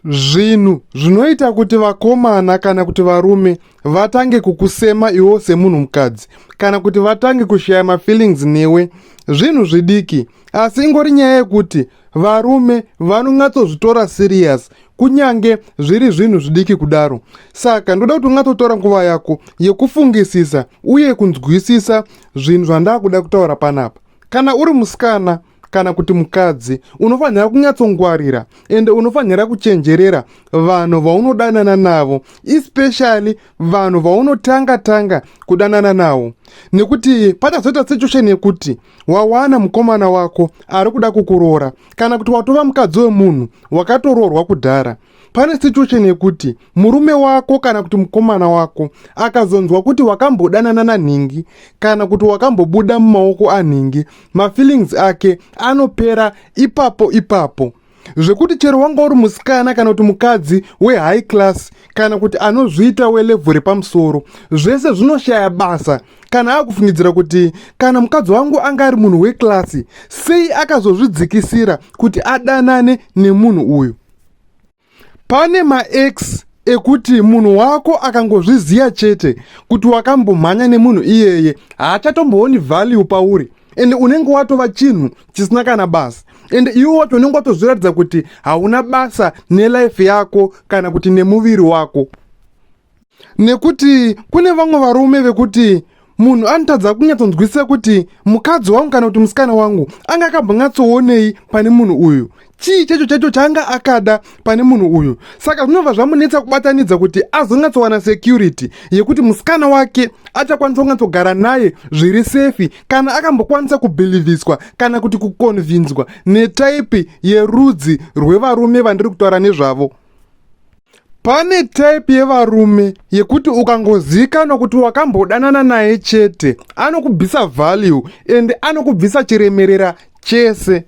Zvinhu zvinoita kuti vakomana kana kuti varume vatange kukusema iwo semunhu mukadzi kana kuti vatange kushaya mafeelings newe zvinhu zvidiki, asi ingori nyaya yekuti varume vanonyatsozvitora serious kunyange zviri zvinhu zvidiki kudaro. Saka ndoda kuti unyatsotora nguva yako yekufungisisa uye kunzwisisa zvinhu zvandakuda kutaura panapa. Kana uri musikana kana kuti mukadzi, unofanira kunyatsongwarira ende unofanira kuchenjerera vanhu vaunodanana navo, especially vanhu vaunotanga kudanana navo. Nekuti pachazoita situation yekuti wawana mukomana wako ari kuda kukuroora kana kuti watova mukadzi wemunhu wakatoroorwa kudhara. Pane situation yekuti murume wako kana kuti mukomana wako akazonzwa kuti wakambodanana nanhingi kana kuti wakambobuda mumaoko anhingi, mafeelings ake anopera ipapo. Zvekuti chero wanga uri musikana kana kuti mukadzi wehigh class kana kuti anozviita welevel repamusoro, zvese zvinoshaya basa kana akufungidzira kuti kana mukadzi wangu anga ari munhu weklasi, sei akazozvidzikisira kuti adanane nemunhu uyu. Pane maex ekuti munhu wako akangozviziya chete kuti wakambomhanya nemunhu iyeye, haachatombooni value pauri ende unenge watova chinhu chisina kana basa. Ende iwe wacho unenge watozviratidza kuti hauna basa nelife yako kana kuti nemuviri wako. Nekuti kune vamwe varume vekuti munhu anotadza kunyatsonzwisisa kuti mukadzi wangu kana kuti musikana wangu anga akambonyatsoonei pane munhu uyu, chii chacho chaanga akada pane munhu uyu. Saka zvinobva zvamunetsa kubatanidza kuti azonyatsowana security yekuti musikana wake achakwanisa kunyatsogara naye zviri safe kana akambokwanisa kubhilivhiswa kana kuti kukonvinzwa netaipi yerudzi rwevarume vandiri kutaura nezvavo. Pane type yevarume yekuti ukangozikanwa kuti wakambodanana naye chete, anokubvisa value ende anokubvisa chiremerera chese.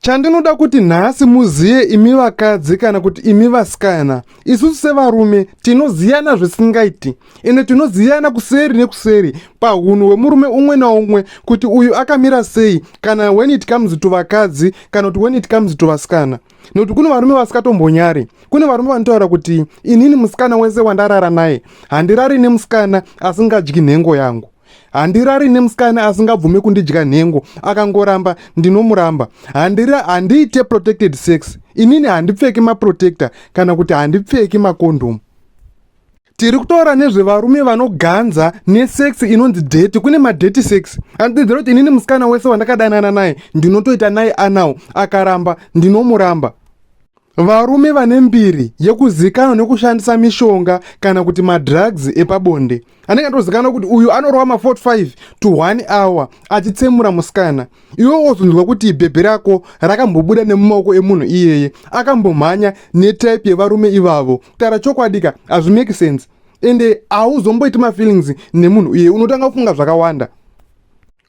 Chandinoda kuti nhasi muziye imi vakadzi kana kuti imi vasikana, isusu sevarume tinoziyana zvisingaiti ende tinoziyana kuseri nekuseri pahunhu hwemurume umwe naumwe kuti uyu akamira sei kana when it comes to vakadzi kana kuti when it comes to vasikana. Nokuti kune varume vasikatombonyari, kune varume vanotaura kuti inini musikana wese wandarara naye handirari nemusikana asingadyi nhengo yangu, handirari nemusikana asingabvume kundidya nhengo, akangoramba ndinomuramba, handiite protected sex, inini handipfeki maprotector kana kuti handipfeki makondomu. Tiri kutaura nezvevarume vanoganza nesex inonzi date. Kune madate sex anotidzira kuti inini musikana wese wandakadanana naye ndinotoita naye anawo, akaramba ndinomuramba. Varume vane mbiri yekuzikanwa nekushandisa mishonga kana kuti madrugs epabonde, anenge atozikanwa kuti uyu anorova ma45 to 1 hour achitsemura musikana. Iwe wozonzwa kuti bhebhe rako rakambobuda nemumaoko emunhu iyeye, akambomhanya netype yevarume ivavo. Kutaura chokwadika hazvimake sense ende hauzomboiti mafeelings nemunhu iyeye, unotanga kufunga zvakawanda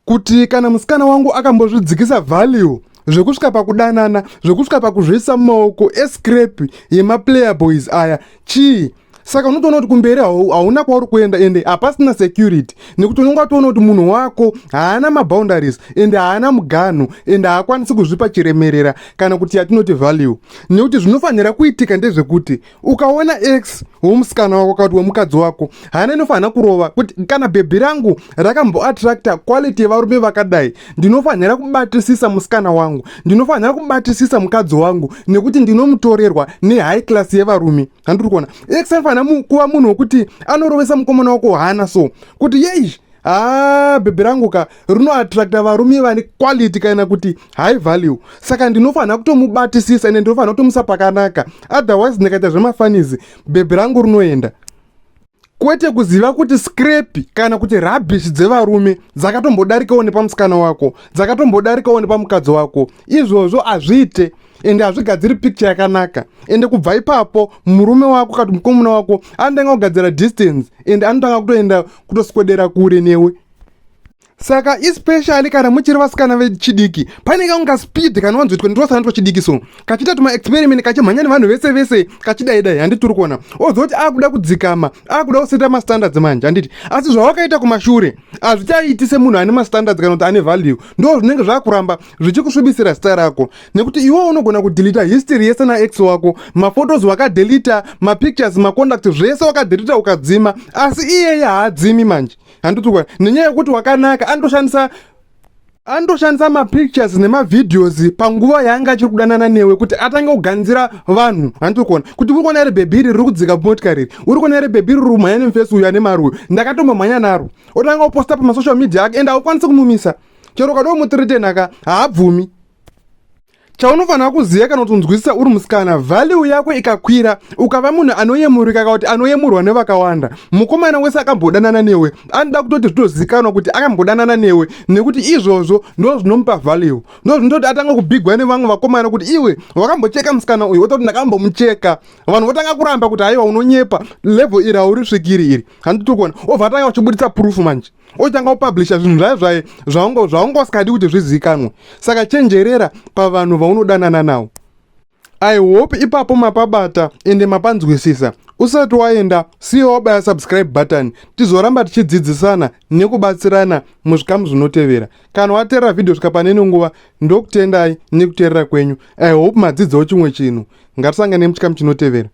kuti kana musikana wangu akambozvidzikisa value zvekusvika pakudanana, zvekusvika pakuzviisa mumaoko escrape yemaplayer boys aya, chii? Saka unotoona kuti kumberi hauna kwauri kuenda ende hapasina security, nekuti unenge watoona kuti munhu wako haana maboundaries ende haana muganhu ende haakwanisi kuzvipa chiremerera kana kuti yatinoti value. Nekuti zvinofanira kuitika ndezvekuti ukaona ex womusikana wako kana kuti wemukadzi wako, haana inofanira kurova kuti kana bhebhi rangu rakamboattracta quality yevarume vakadai, ndinofanira kubatisisa musikana wangu, ndinofanira kubatisisa mukadzi wangu nekuti ndinomutorerwa nehigh class yevarume. Handiri kuona ex anofanira kuva munhu wekuti anorovesa mukomana wako hana so kuti yei bhebhi rangu ka rinoattracta varume vane quality kana kuti high value. Saka ndinofanira kutomubatisisa ende ndinofanira kutomusa pakanaka, otherwise ndikaita zvemafanizi bhebhi rangu rinoenda. Kwete kuziva kuti scrape kana kuti rubbish dzevarume dzakatombodarikawo nepamusikana wako, dzakatombodarikawo nepamukadzi wako, izvozvo hazviite ende hazvigadziri picture yakanaka. Ende kubva ipapo murume wako kana mukomana wako anotanga kugadzira distance ende anotanga kutoenda kutoswedera kure newe. Saka especially kana muchiri vasikana vechidiki pane kaunga speed kana wanzoitwa ndosana chidiki so kachita tuma experiment kachimhanya nevanhu vese vese kachidai handi turi kuona ozoti akuda kudzikama akuda kuseta mastandards manje handiti asi zvawakaita kumashure hazvichaiti semunhu ane mastandards kana kuti ane value ndo zvinenge zvakuramba zvichikusvibisira zita rako nekuti iwe unogona kudelita history yese naex wako maphotos wakadelita mapictures maconduct zvese wakadelita ukadzima asi iyeye haadzimi manje handiti kuona nenyaya yekuti wakanaka andoshandisa mapictures nemavideos panguva yaanga achiri kudanana newe kuti atange kuganzira vanhu handiti kuona kuti uri kuona iri bhebhi iri riri kudzika motikari iri uri kuona iri bhebhi iri rumhanya nemufesi uyu ane mari uyu ndakatomamhanya naro otanga kuposta pamasocial media ake ende haukwanisi kumumisa chero ukadoo mutiretenhaka haabvumi chaunofanira kuziva kana kutonzwisisa uri musikana value yako ikakwira ukava munhu anoyemurika kuti anoyemurwa nevakawanda mukomana wese akambodanana newe anoda kutoti zvitozivikanwa kuti akambodanana newe nekuti izvozvo ndo zvinomupa value ndo zvinototi atanga kubhigwa nevamwe vakomana kuti iwe wakambocheka musikana uyu wototi ndakambomucheka vanhu votanga kuramba kuti haiwa unonyepa level iri hauri svikiri iri handiti kuona obva atanga uchibuditsa proof manje otanga kupublisha zvinhu zvaye zvaungosikadi kuti zvizivikanwe saka chenjerera pavanhu vaunodanana navo. I hope ipapo mapabata ende mapanzwisisa. Usati waenda siyo wabaya subscribe button tizoramba tichidzidzisana nekubatsirana muzvikamu zvinotevera. Kana watera video svika panene nguva ndokutendai nekuteerera kwenyu. I hope madzidzawo chimwe chinhu. Ngatisangane muchikamu chinotevera.